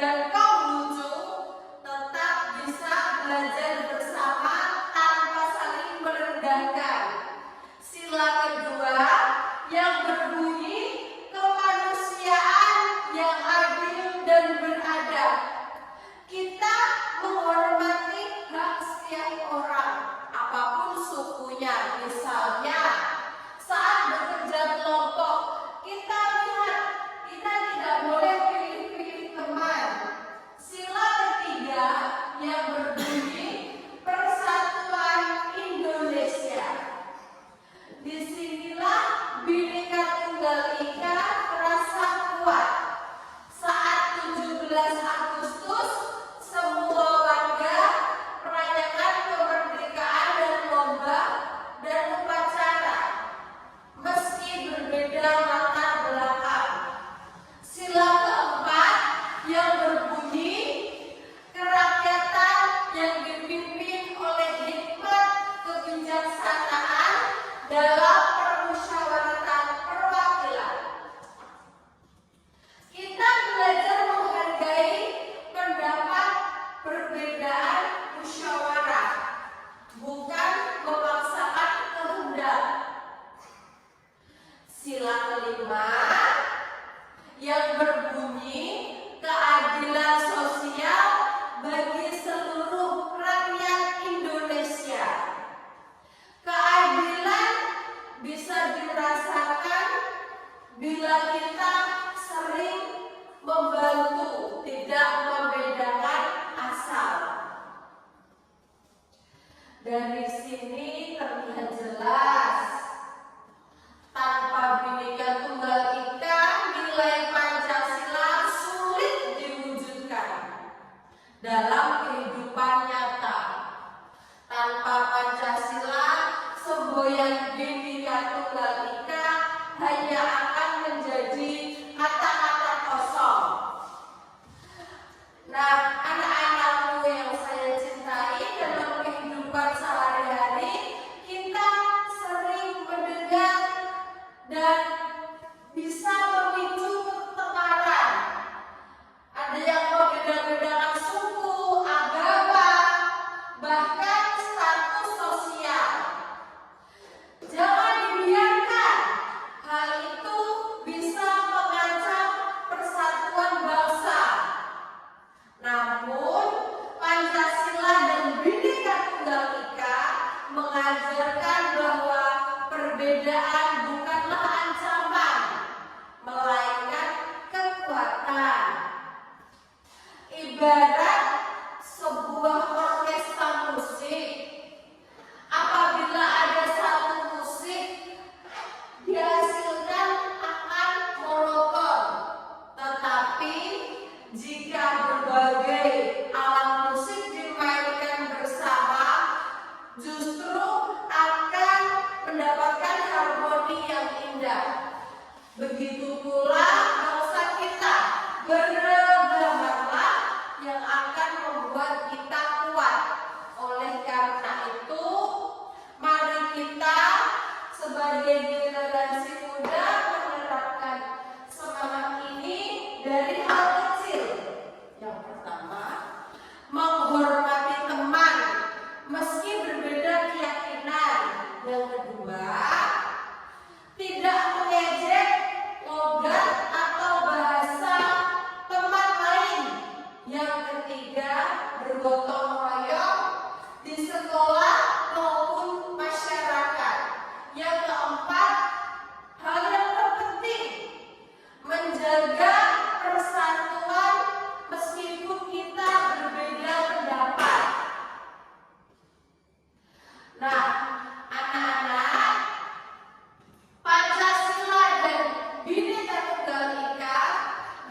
dan kaum lucu tetap bisa belajar bersama tanpa saling merendahkan. Sila kedua yang berbunyi kemanusiaan yang adil dan beradab. Kita menghormati hak setiap orang, apapun sukunya. Misalnya, saat bekerja kelompok, kita lihat kita tidak boleh pilih-pilih teman. Sila ketiga yang berbunyi Persatuan Indonesia. Disinilah Bhinneka Tunggal Ika terasa kuat. Saat 17 Agustus, semua warga merayakan kemerdekaan dan lomba dan upacara, meski berbeda latar belakang. Sila keempat yang berbunyi kerakyatan yang dipimpin oleh hikmat kebijaksanaan dalam permusyawaratan perwakilan. Kita belajar menghargai pendapat perbedaan musyawarah, bukan memaksakan kehendak. Sila kelima yang berbunyi keadilan sosial bagi seluruh rakyat Indonesia. Keadilan bisa dirasakan bila kita sering membantu, tidak membedakan asal. Dari sini terlihat jelas, tanpa Bhinneka Tunggal Ika, nilai Pancasila sulit diwujudkan dalam kehidupan nyata. Tanpa Pancasila, semboyan Bhinneka Tunggal Ika hanya akan menjadi kata-kata kosong. Nah, anak-anakku yang saya cintai, dalam kehidupan sehari-hari kita sering mendengar dan bisa memicu pertengkaran. Ada yang membeda-bedakan suku, agama, bahkan status sosial. Jangan dibiarkan hal itu bisa mengancam persatuan bangsa. Namun, Pancasila dan Bhinneka Tunggal Ika mengajarkan bahwa perbedaan bukanlah ancaman, melainkan kekuatan. Ibarat sebuah orkestra musik, apabila ada satu musik dihasilkan akan monoton, tetapi jika berbagai alat musik dimainkan bersama, justru akan mendapatkan harmoni yang indah. Begitu pula bangsa kita, beragamalah yang akan membuat kita kuat. Oleh karena itu, mari kita sebagai generasi muda menerapkan semangat ini dari hal kecil. Yang pertama, menghormati teman meski berbeda keyakinan. Yang kedua, tidak mengejek logat atau bahasa teman lain. Yang ketiga, bergotong royong di sekolah maupun masyarakat. Yang keempat, hal yang terpenting, menjaga persatuan meskipun kita berbeda pendapat. Nah, anak-anak, Pancasila dan Bhinneka Tunggal Ika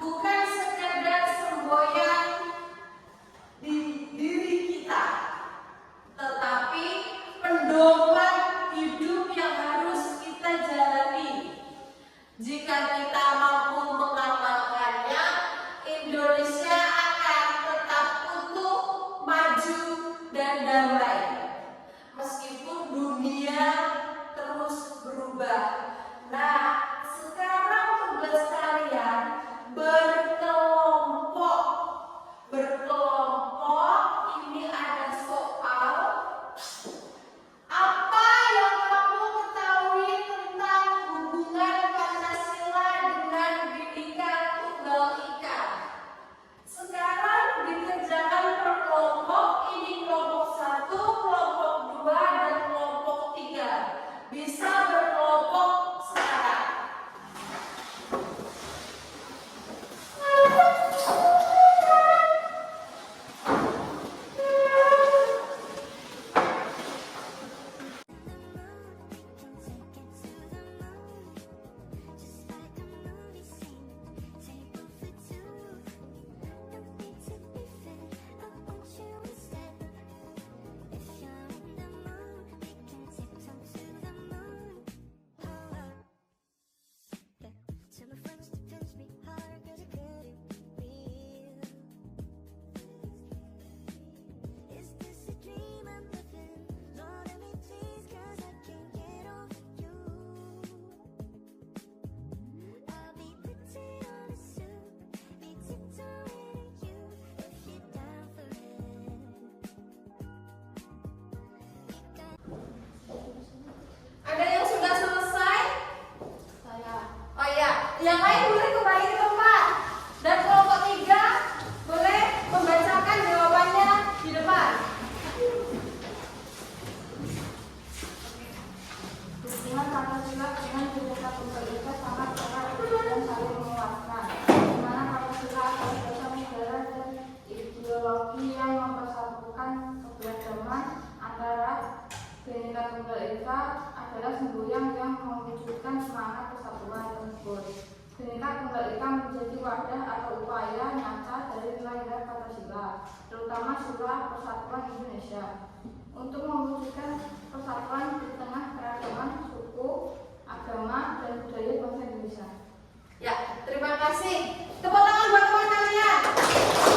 bukan sekedar semboyan di diri semboyan yang mewujudkan semangat persatuan tersebut. Bhinneka Tunggal Ika menjadi wadah atau upaya nyata dari nilai-nilai Pancasila, terutama sila persatuan Indonesia, untuk mewujudkan persatuan di tengah keragaman suku, agama, dan budaya bangsa Indonesia. Ya, terima kasih. Tepuk tangan buat teman kalian.